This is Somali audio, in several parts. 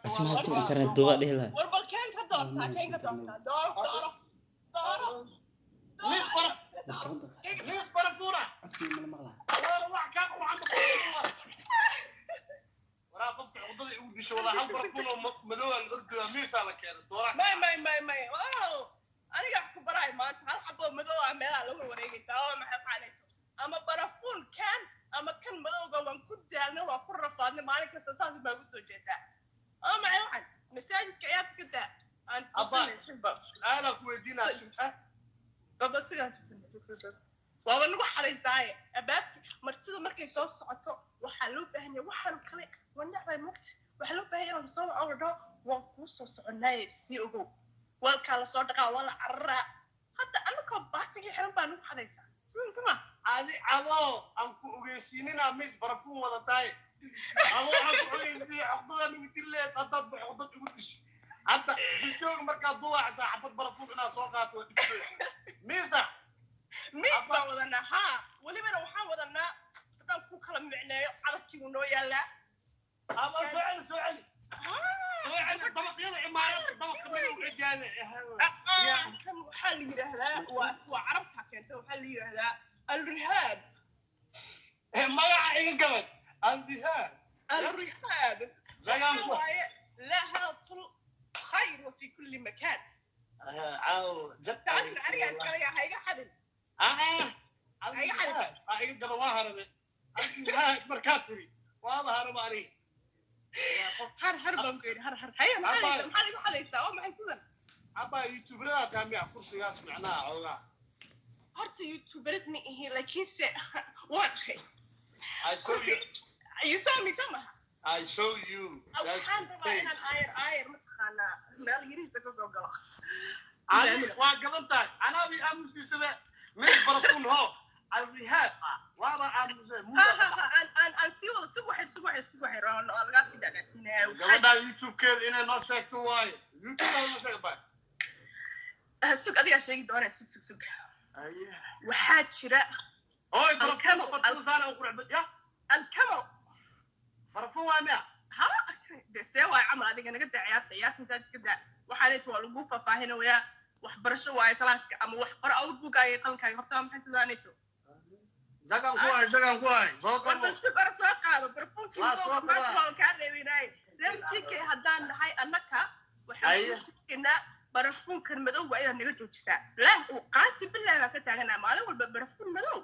اسمها شو انترنت دوغا دهلا والبل كان كدورتا كان كدورتا دور ليش برفورة والله واحد كان وعم ورا قفت عضلي يودي شو والله هل برفورة مدوى الأردن ميس على كان دورك ما أنا يحكي براي ما أنت هل حبوا مدوى عملها لو وريجي سوا ما حق عليكم أما برفون كان أما كان مدوى وان كنت أنا وأقول رفضني ما عليك استساس ما بسوي جدا أما عيوان مساجد كيات كده أنت أنا كويدينا شنها بس يا سبحان waa lagu xalaysaay abaabki martida markay soo socoto waxa loo baahan yahay waxa kale wanaxay mugti waxa loo baahan yahay soo awdo waa ku soo soconay si ugu walka la soo dhaqaa wala carra hadda anako baatiga xiran baan ugu xalaysaa sima ado aan ku ogeysiinina mis barfuun wada tahay ado aan ku ogeysiin aqbada mid dileed hadda baxdo ugu dish hadda joog marka duwacda xabad barfuun ina soo qaato misa ميس بودنا ها ولي بنا وحنا ودنا بدل كو كلا معنايو عدكي ونو يالا ابا سؤال يعني طبق يلا عمارات طبق من وعجاله يا كم وحل يرهدا وعرفتها كانت وحل يرهدا الرهاب ما يعي قبل الرهاب لا هذا طل خير في كل مكان عاو جبت عارف اريا اسكال يا هيغا حدن اي حد اي قبل واهرب مركاتري وابهرب علي هر بمكير هر هيا ما حليسا او ما حيسدن ابا يوتيوبرا كان يعفر سمعناها اوغا هرت يوتيوبرت مي هي لكن واضح I show you you saw me somehow I show you that's اير متخانا مال يريسا كسو غلا انا واقلنتك انا بي امسي سبه من برفون هو الرهاب وابا امسي مو ان سي ولا سبوح رون لا سي دغاسينه ودا يوتيوب كيد ان نو شيكتو واي يوتيوب ما شيك باي سوق ادي شيء دونا سوق ايه waxaa jira اوي برفون بطلسان او قرع يا الكمل برفون وامع ها بس waa camal adiga naga ciyaarta masaajidka daa waxa leeyahay waa lagu faahfaahinaya waxbarasho waa klaaska ama wax qor aw buugay qalkay horta maxay sidaaneeto jagan ku ay soo qoro soo qaado barfuunki soo qaado ka reebinay leersike hadaan nahay annaka waxa shikina barfuunkan madow waa inaad naga joojisaa la qaati billaah ka taaganaa maalin walba barfuun madow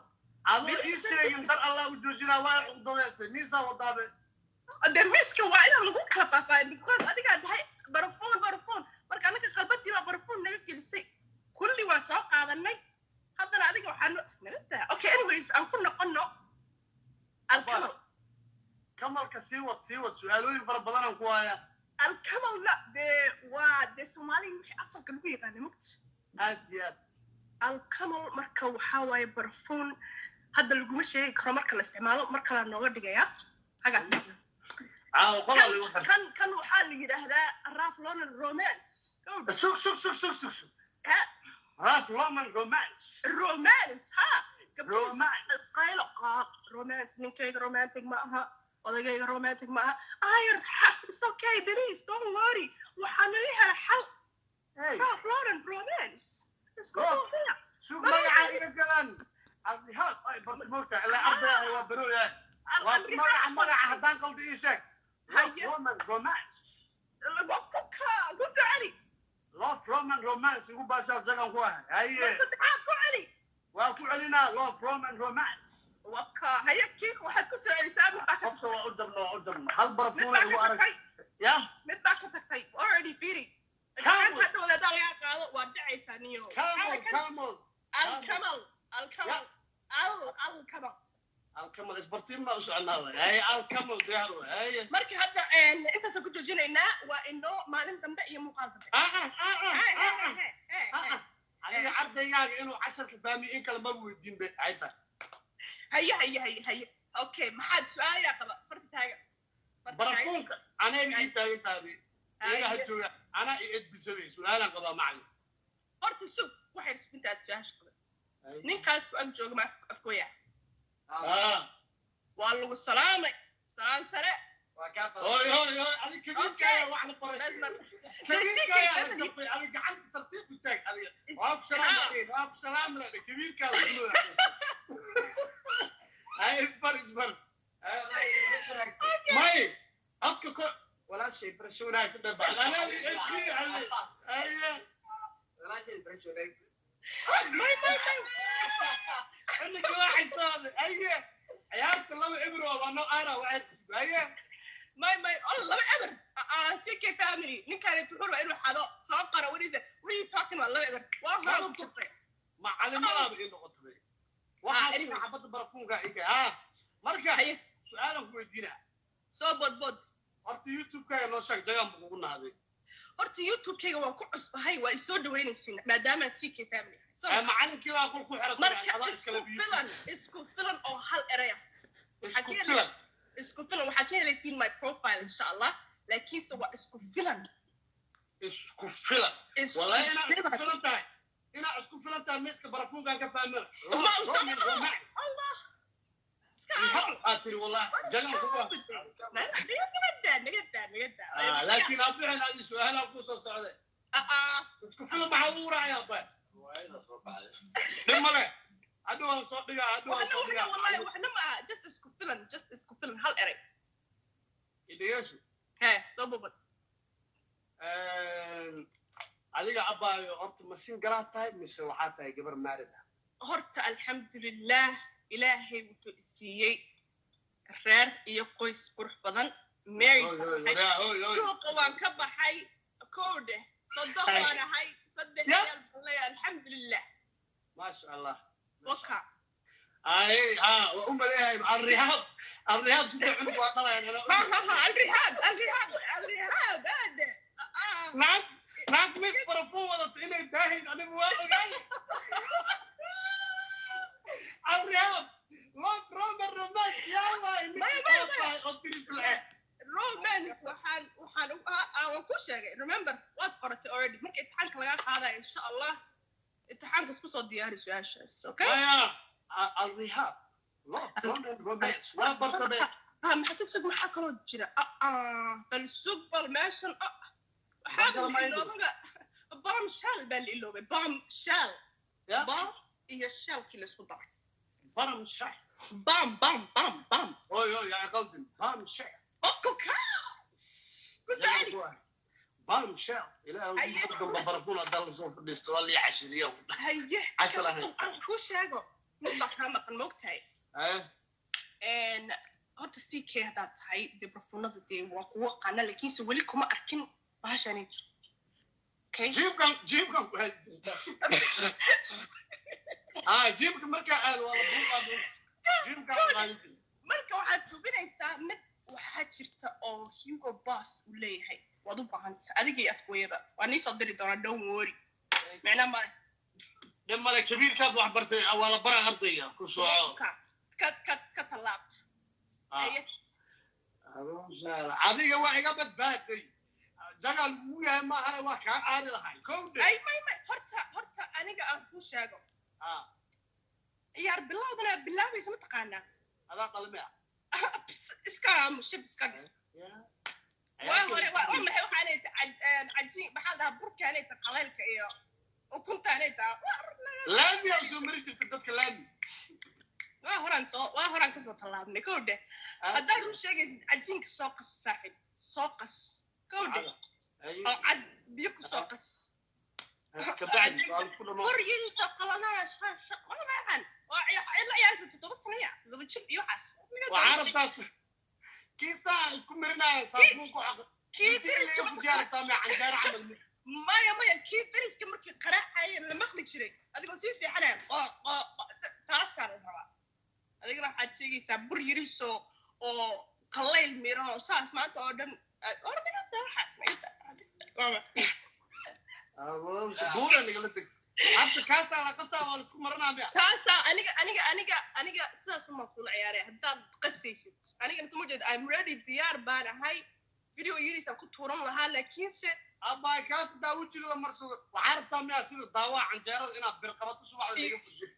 adoo ii sheegin dar Allah u joojina waa uqdadeysay nisa wadaabe demiska waa inaad lagu kala faafaahin because adiga dhahay barfuun marka anaka qalbadii baa barfuun naga gelisay kulli waa soo qaadanay haddana adiga waxaan nagata okay anyways aan ku noqono kamalka sii wad su'aalooyin fara badan aan ku haya الكمل لا ده سومالي مخي أصلا قلبي يغاني مكت هاديات الكمل مركا وحاواي برفون هذا اللي قمش شيء كرا مركا الاستعمال مركا لنوغر دقايا حاجة سنة كان وحال يده هذا الراف لون الرومانس سوق راف لون الرومانس ها رومانس قايلة رومانس من كيك رومانتك معها odagayga romantic ma aha it's okay please don't worry waxaan leeyahay xal Ralph Lauren romance شو magaca galan alhad ay bartmoota ila arday waa barooyaan waa magaca hadaan qaldi ii sheeg romance love romance ugu baashaa jagan ku ah haye waa ku celina love romance وكا هيا كيك واحد كسر عيسى من باكت قفت وقدمنا هل برفون وأرك يا من باكت تكتي already فيري كان هذول هذول يا قالوا ودع عيسى نيو كامل الكمل إسبرتين ما وش عنا هاي الكمل دهرو هاي مركي هذا أنت سكوت جينا وإنه ما نندم بقى مقابل أنا عبد ياجي إنه 10 كفامي إنك لما بودين بعيدا هيا اوكي ما حد سؤال يا قبا فرت تاغا برفونك انا بيجي تاغي ايه هجويا انا ايد بسوي سؤال قضا معي فرت السوق واحد سبنت اتشاش قبا نينكاس كو اجوج ما افكويا والله السلام سلام سرع هوي هذه كبيرة وعلى فرق كبيرة تقفي على قعدت ترتيب بتاعك هذه واب سلام عليك واب سلام لك كبيرة هاي اصبر ماي أبكي ولا شيء برشونا يسدب أنا أكيد هاي ولا شيء برشونا ماي عندك واحد صار هاي عيالك الله عبره وانا أنا واحد هاي ماي الله عبر سيكي فاميلي نين كانت تقول إنه حدا صقر وريزة وي تاكن الله عبر واه معلم ما بيجي نقطة واحد حبط برفون قاعد مركا سؤالك ويدينا soo bodbod horta youtube-kaaga noo sheeg jagaan buu kugu nahday horta youtube-kayga waan ku cusbahay waa isoo dhaweynaysiin maadaama ck family macalinkii baa kul ku xiran marka isku filan oo hal eraya isku filan waxaa ka helaysiin my profile insha allah laakiinse waa isku filan wallahi inaa isku filan tahay inaa isku filan tahay miska barafuunkaan ka fahmana allah أتري والله جنة كبار نقدر لكن أبيع هذه سؤال أقول صعدة اسكو فيلم محورة يا أبا لما لا أدوان صدقة والله وإحنا ما just اسكو فيلم هل أري إذا يسوع ها صوبه عليك أبا أرت مسين قرأت هاي مش وحاتها قبل ماردة هرت الحمد لله إلهي wuxuu isiiyey reer iyo qoys qurux badan suuqa waan ka baxay koodhe soddon waan ahay saddex yaal balay alxamdulilah maasha allah waka ay umaleeyahay الرهاب سيدي عنق وطلع يعني الرهاب هذا نعم مش برفوه وضط إلي داهن أنا موافق الرهاب لوك رومان رومانس يا الله إنك قلتلي كل حاجة رومانس وحان كوشاقي remember what قرأت already ممكن امتحانك لغاك هذا إن شاء الله امتحانك اسكو دياري سؤال شاس أوكي الرهاب لوك رومان رومانس لا برتبه محسوك سوق محاكا لو جيرا بل سوق بالماشن حاول اللوغة بام شال بل اللوغة بام شال بام إيا الشال كي لسكو دار برم شح بام اوي يا قلبي بام شح اوكو كاس كوزالي بام شح الى يقدم ببرفونا دال زوف الاستوال لي 10 يوم هيه 10 هيك كو شاغو مطلق مقن موقتاي ان horta stickay haddaad tahay dee barfuunada dee waa kuwa qaana laakiinse weli kuma arkin bahashanayto jiibkan ku hayd jiibka markaa aad waa la buuqaa jiibkan qaalin marka waxaad subinaysaa mid waxaa jirta oo Hugo Boss uu leeyahay waad u baahanta adigii afkooyaba waa nii soo diri doonaa don't worry macnaa male dhamale kabiirkaad wax bartay waa la bara ardayga ku soo ka tallaab adiga waa iga badbaaday jagal uu yahay ma aha waa ka aari lahay kowde ay may horta aniga aan ku sheego ciyaar bilowdana bilaabaysa ma taqaanaa adaa qalmea iska mushib iska waa hore waa maxay waxaan cajiin maxaa dhahaa burkaanayta qaleelka iyo ukuntaanayta laami aa soo mari jirta dadka laami waa horaan ka soo tallaabnay kowde haddaad u sheegaysid cajiinka soo qas saaxib soo qas kowde oo cad biyo ku soo qas waryihiisa qalanaya shaqalahan waa ila ciyaarsa 7 sano 7 jir iyo waxaas waxaa rabtaas kiisaa isku marinaya saabuun ku caqo kii dariska fujaarta ma canjeer camal maya kii dariska markii qaraacay la maqli jiray adigoo sii seexanaya taasaan rabaa adigana waxaad sheegaysaa bur yiriso oo qallayl miran oo saas maanta oo dhan ornigada waxaas buura nigala teg hadda kaasaa la qasaa waa laisku maranaya kaasaa aniga sidaas uma kula ciyaaraya haddaad qasaysid aniga inta ma jeeda I'm ready diyaar baan ahay video yirisaan ku tuuran lahaa laakiinse abaa kaas daa wajiga la marsado waxaa rabtaa miyaa sida daawaa canjeerada inaad birqabato subaxda laga fujiyo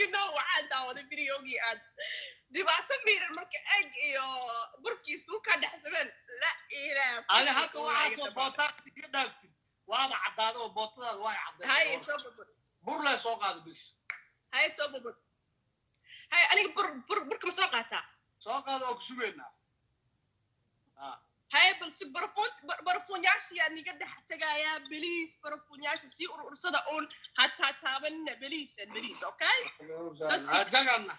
you know waxaan daawaday videogii aad dhibaato miiran marka egg iyo burkiis uu ka dhaxsaban la ilaa أنا حتى واحد بوتات كده وأنا عداد وبوتات واي عداد هاي سوبر برلا سوق هذا بس هاي سوبر هاي أنا برك مساقاتها سوق هذا أكسبنا هاي بس برفون ياش يعني قد حتى جايا بليس برفون ياش سي ورصدا أون حتى تابن بليس أوكي جانا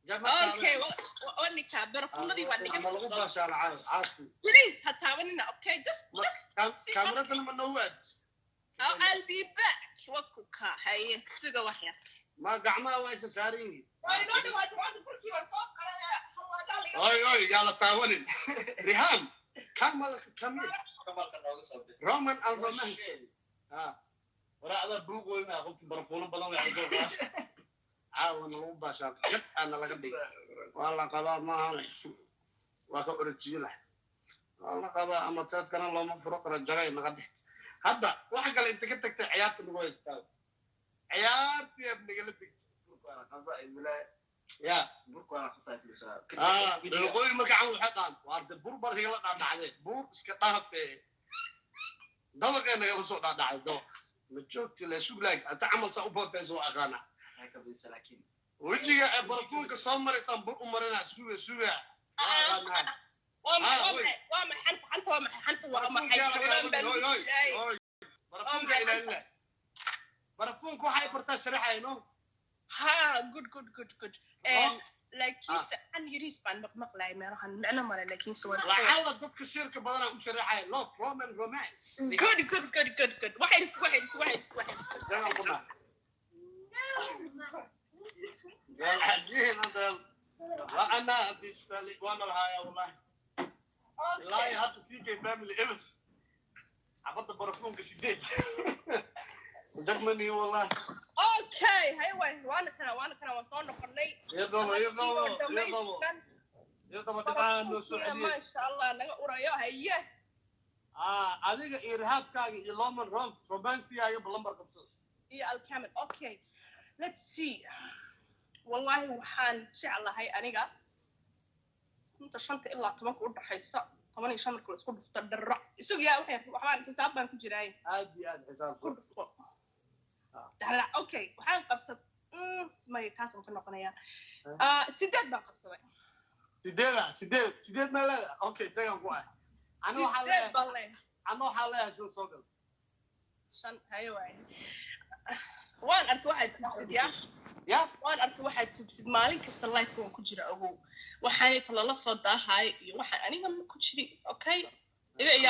اوكي واني برفون دي واني أنا لو باش على عارف بليز هتابننا اوكي just كاميرا المنوات I'll be back وكوكا هاي سوق وحيا ما قعما وايش سارين I don't know what to put you on phone أي يلا تاونين ريهام كمل رومان الرومان وراء هذا بلوغ ما قلت برفون بدل يعزوك عاون لو باش جد أنا لقدي والله قضاء ما هني وكأرتجيله والله قضاء أما تات كان الله مفروق رجعي نقدي هذا واحد قال أنت كنت عيارتي نقول يستاهل عيارتي يا ابني قلتك يا بركوانا خصائص لسا بالقوي ما كانوا حقان وارد بور بار هي لا دعده بور اسك طاف في دبق انا يوصل دعده دو مجوت لا سوق لاك انت عمل صعوب بوتاز واغانا هيك بالسلاكين وجهي برفون كسمر سامبر امرنا سوق وما حنت برفون كو حي برتا شرحينو ها good laakiin aan yariis baan maqmaqlahay meelahan macno male laakiin suwan lacala dadka shirka badana u sharaxay love roman romance good waxay jalan kuna قال حجين هذا وانا في الشالي وانا الهاي والله لا هذا سيكي فاميلي ايفنت عبطت برفون كشديد جرمني والله اوكي هاي وانا كان وصلنا نقرني يضرب تعال سعودي ما شاء الله انا قريو هي adiga irhaabkaaga iyo loman romancegaaga balambar qabsada iyo alkamen okay let's see wallahi waxaan jeclahay aniga inta 5 ilaa 10 u dhaxaysa 15 marka la isku dhufto dharra isagu yaa waxaan xisaab baan ku jiray aad iyo aad xisaab ku dhufto dharra okay waxaan qabsad ma taas oo ka noqonaya sideed baan qabsaday sideed ma leedahay okay tagan ku ah أنا وحالي شو صقل شن هاي وين أركو واحد سبسد يا وين أركو واحد سبسد مالك استلاي يكون كجرا أبو وحاني طلع صوت ده هاي وحن أنا ما كجري أوكي إيه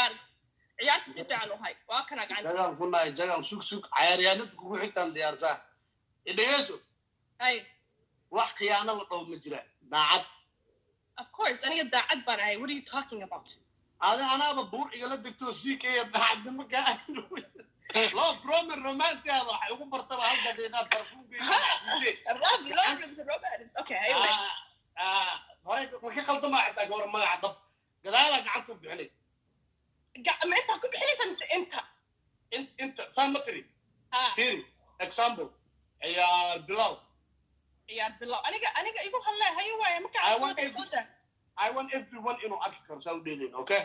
عيار تسيب عنه هاي وأكنا قاعد جاكم كنا جاكم سوق عياريانك كوي حتى ديار صح إيه يسوع هاي وحكي أنا لطو مجرى داعد of course أنا داعد بنا هاي what are you talking about أنا ببور إيجا لدكتور شيك إيه داعد مكان لا فروم الرومانسي هذا حيكون مرتبة هذا دينا برفوق الرومانس أوكي أيوة هاي وكي قلت ما عندك ورا ما عضب قلالك عنكم بحلي ما أنت كم بحلي سمس أنت سامتري تيري example عيار بلاو أنا يقول هلا هاي وين مكان I want everyone in Africa to be okay?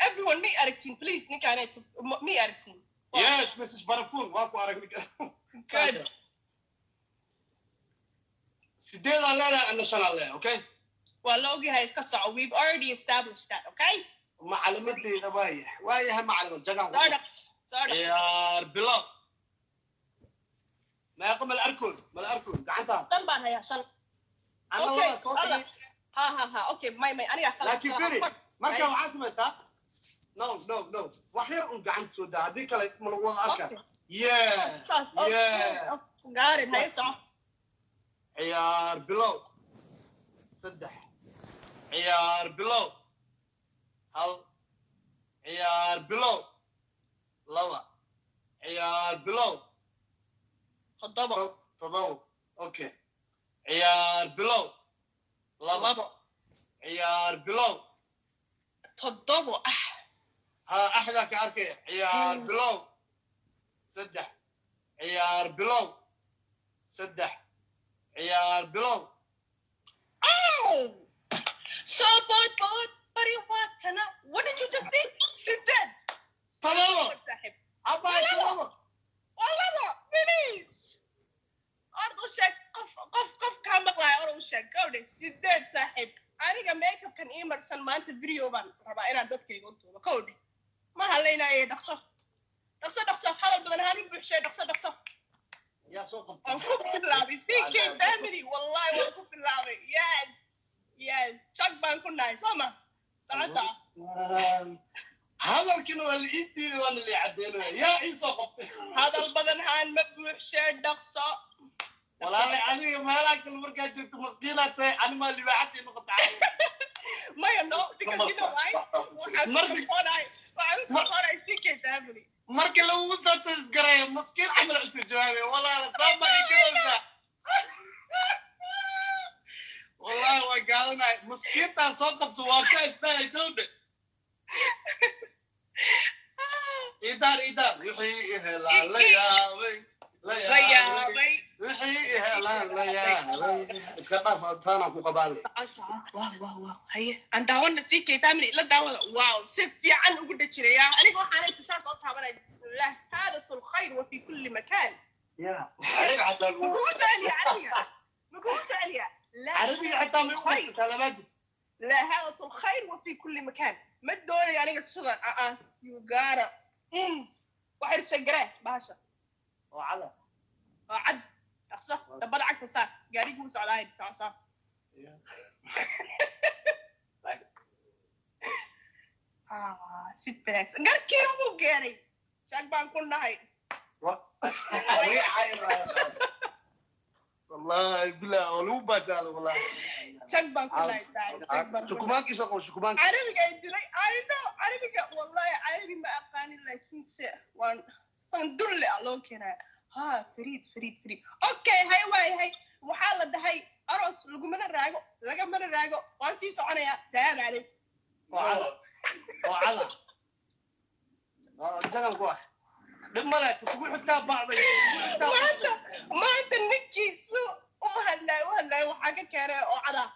Everyone, me editing, please. Nika, I need to me editing. Wow. Yes, Mrs. Barafun. Waku Arabic. Good. Sidela Lela and National, okay? Well, Logi has got we've already established that, okay? معلمتي نبايح وايها معلم جاكم صادق يا بلاد ما يقوم الأركون دعنتها طبعا هي عشان أنا والله صوتي ها اوكي ماي انا خلاص لكن فيري ما كان عاصمه صح نو وحير ان قعدت سودا هذيك اللي من وضع اركا يا قارن هاي صح عيار بلو صدح عيار بلو هل عيار بلو لوا عيار بلو تضبط اوكي عيار بلو لابا عيار بلو تضبط ها أحلى كأركي عيار بلو سدح عيار بلو سدح عيار بلو Oh! So, buddy, what? What did you just say? Sit down. Salamo. صاحب. Abba, salamo. والله بليز. أرض وشك قف كان مقلع أرض وشك قولي سداد صاحب. أنا ميك اب كان إيمرسون ما أنت فيديو بان ربع إنا دتك يقولوا كودي. ما هلينا إيه دقصة هذا البدن هاني بحشة دقصة. يا سوق. أنكم في اللعبة سيكي فاميلي والله وأنكم في اللعبة yes شق بانكون نايس هما ساعة هذا الكلمة اللي انتي وانا اللي عدينا يا عيسى قبطي هذا البدن هان مبوح شيء دقصة والله أنا ما لك المركز جبت مسكينة أنا ما اللي بعدي نقطة ما ينو because you know why وعمل سيكي فاميلي مركز لو وصلت السكرية مسكين عمل استجابي والله لا سامع يجوزها والله وقالنا مسكين تان سوق بسوارتها استاهل جودة إدار يحييها لا يا وي يحييها لا اسكبر فانتانا كو قبالي واو هي أنت هون سيكي فاميلي لا دعوة واو سبتي عن وقلت شريا أنا قلت أنا تساس أصحى بنا لا هذا الخير وفي كل مكان يا عربي حتى مقوس عليا لا عربي حتى ما يقول كلمات لا هذا الخير وفي كل مكان ما الدوري يعني الصغر يو جارا واحد شجرة باشا وعلى عد أخصه دبر عكت صار قاري موسى على هاي صار ست بلاكس قال كيرو مو قاري شاك بانكون هاي والله بلا ولو بشال والله شاك بانكون هاي ساعد شكمان كيسو شكمان عربي قاعد لي عربي والله عربي ما أقاني لكن وان صندل الله كنا ها فريد أوكي هاي وحالة ده هاي أرس لقمنا الراجو وانسي سعنيا سلام عليك وعلى جنب واحد لما لا تقول حتى بعض ما أنت نكي سوء وهلا وحاجة كاره وعلى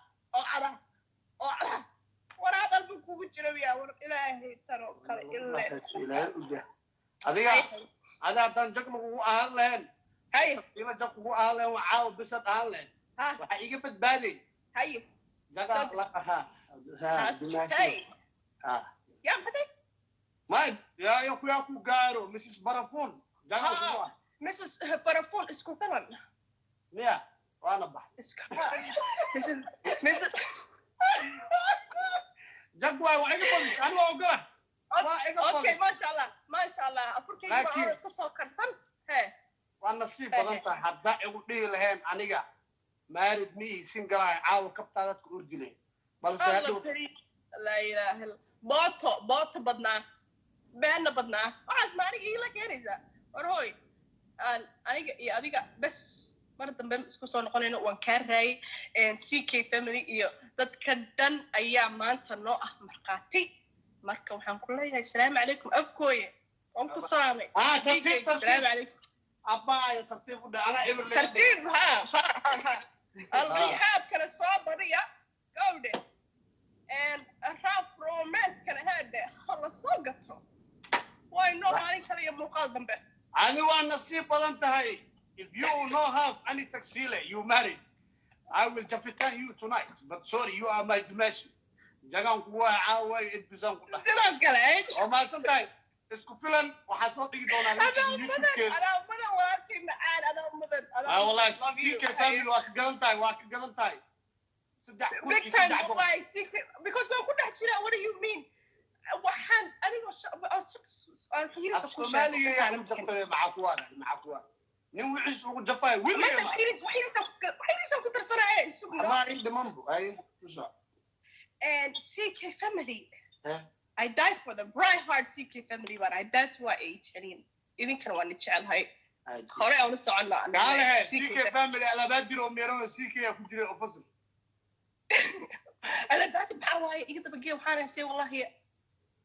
ورا هذا البكو بجربيا ور إلهي ترى إلا هذا تنجك مقو أهلهن هاي فيما جك مقو أهلهن وعاو بسد أهلهن وحقيقة بتبادي هاي جك لك ها هاي يا فتى ما يا كو غارو مسيس برافون جك مسيس برافون اسكو فلان يا وانا بحث اسكو مسيس جك وعيني بس أنا أوقع اوكي ما شاء الله افركي ما تصو كرفن هي وانا نصيب بدنتا حدا igu dhigi lahayn aniga maarid mi singalay caaw kabtaadad ku urjilay balse hadu la ilaaha illa booto badnaa beena badnaa waxaas ma aniga ila keenaysa war hooy aniga iyo adiga bas mar dambe isku soo noqonayno waan kaa raayay CK family iyo dadka dhan ayaa maanta noo ah marqaati marka waxaan ku leeyahay salaamu calaykum afkooye waan ku salaamay tartiib salaamu calaykum abbaaya tartiib u dhacana ibir leeyahay tartiib ha alrihaab kala soo badiya gawdhe raaf romance kala haadhe hala soo gato way noo maalin kale iyo muuqaal dambe adi waa nasiib badan tahay if you no have any taxile you married I will jafitan you tonight but sorry you are my dimension jagan kuwa caaway idbisan ku dhax sidoo kale oo ma santahay isku filan waxa soo dhigi doonaa ada mudan waarkii macaan ada mudan wallahi CK family waa ka gadan tahay saddex kun big time wallahi CK because waan ku dhex jiraa what do you mean waxaan anigoo aan xiriirka ku Soomaaliya yani jabtay macakuwa nin wixii ugu jafay wiliga waxay ku tarsanaya isugu ama in dhimanbu ay usoo and CK family I die for the bright heart CK family but that's why even kan waan jecelahay hore aan u soconnaa gaale CK family ala badiro meerano CK ku jiray officer ala baad maxaa waaye iga daba geey waxaan haysay wallahi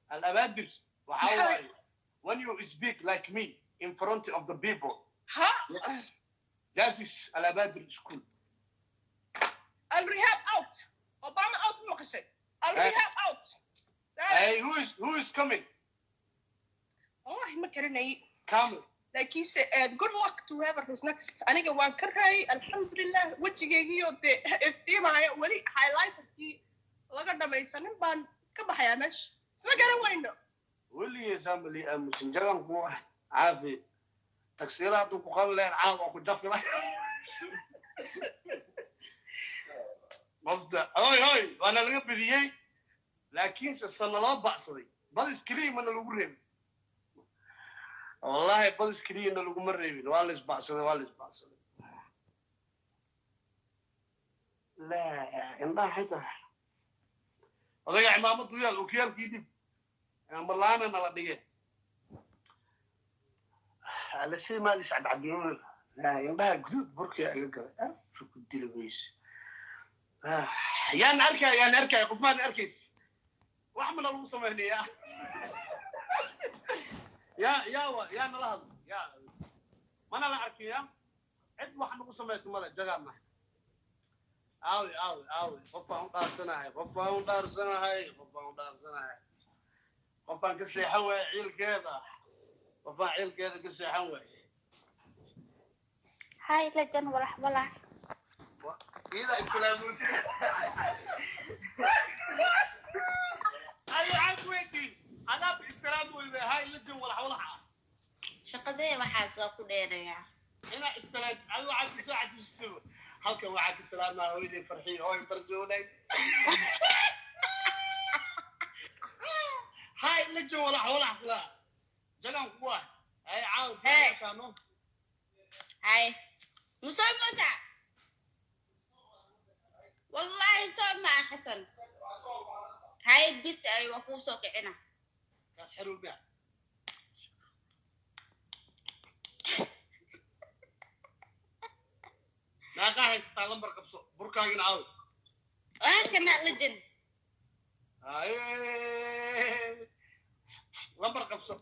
ala badir waxa waaye when you speak like me in front of the people ha yes is ala badir school الرهاب اوت اوباما اوت مقشي الرهاب اوت Hey, who is coming? والله ما كرني Kamil. like he said good luck to whoever is next aniga waan ka raayay alxamdulilah wejigaygiyo dee iftiimaya weli highlighterkii laga dhamaysanin baan ka baxayaa meesha isma garan weyno weligay saamali aamusin jagan ku caafi taksiila hadduu ku qaban lahayn caaw oo ku jafi mafda hoy waana laga bediyey laakiinse sana loo bacsaday badis keliya mana lagu reebin wallahi badis keliyana laguma reebin waa la isbacsaday laa indhaha xitaa odayga cimaamadu yaal okiyaalkii dib malaana nala dhige alashay maalis cadcadyoon indhaha guduud burkii aga galay afa ku dili weyse yaan arkaya qof maan arkaysa wax mana lagu samaynayaa yaa nala hadlo mana la arkiya cid wax nagu samaysa male jagaarna aawi qofaan u dhaarsanahay qofaan ka seexan waaye ciilkeeda ka seexan waaye هاي لجن ولا ida islaamusi ayo cabweydii adaab islaam weybe hay lajan walaxwalaxa shaqadee waxaa soo ku dheerayaa ina islaam ayo cabdi soo cajisay halkan waxaa ka salaamaa hooyaday farxiyo oo barjoonay hay lajan walaxwalaxa jagan kuwa ay caaw kaano هاي موسى والله سوما حسن هاي بس ايوه هو سوكعنا kaas xirul bia naaqa haysataa lambar qabso burkaagina caaw وهكذا لجن lambar qabso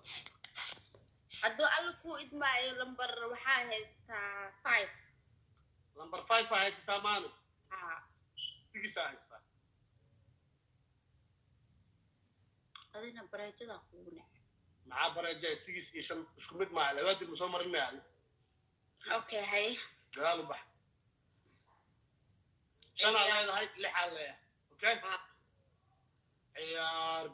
هدو ألكو إسماعيل لمبر وحا هيستا 5 lambar 5 haysataa maano ها sigisaa haysataa أدينا براجة أخونا maxaa bareejay sigis iyo shan isku mid maaha labaadii ma soo marin maaha أوكي هاي gadaal u bax shanaa leedahay lixaa leeyahay okay ciyaar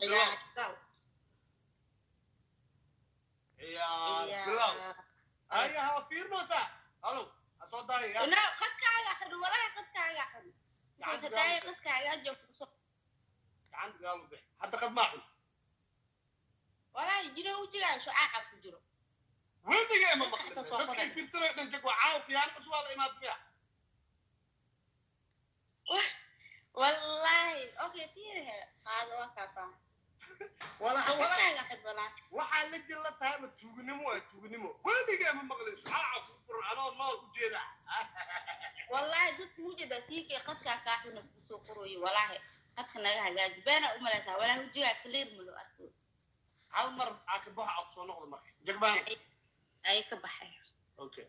bilow ayaha fiirnosa halo asoo daaya لا قد كاغا حد ولا قد كاغا حد بس هداي قد كاغا جو gacanta gadaal u bix hadda qad maaxun ولا يجرو وجهه شو عاقب تجرو weligay ma maqlin dadkii fiirsanay dhan jag waa caaw qiyaano cusub waa la imaad biya والله اوكي تيرها هذا وكافا wala كاغا حد ولا waxaa la jir la tahay tuugnimo weligay ma maqlin shaaca ku furan anoo nool u jeeda والله دك وجد فيك قد كاغا حنا سو قروي والله قد كنا هاجاج بينا وملاشا ولا وجهه كلير ملو اركو hal mar aa ka baxa soo noqdo marka jagbaan اي كبحي okay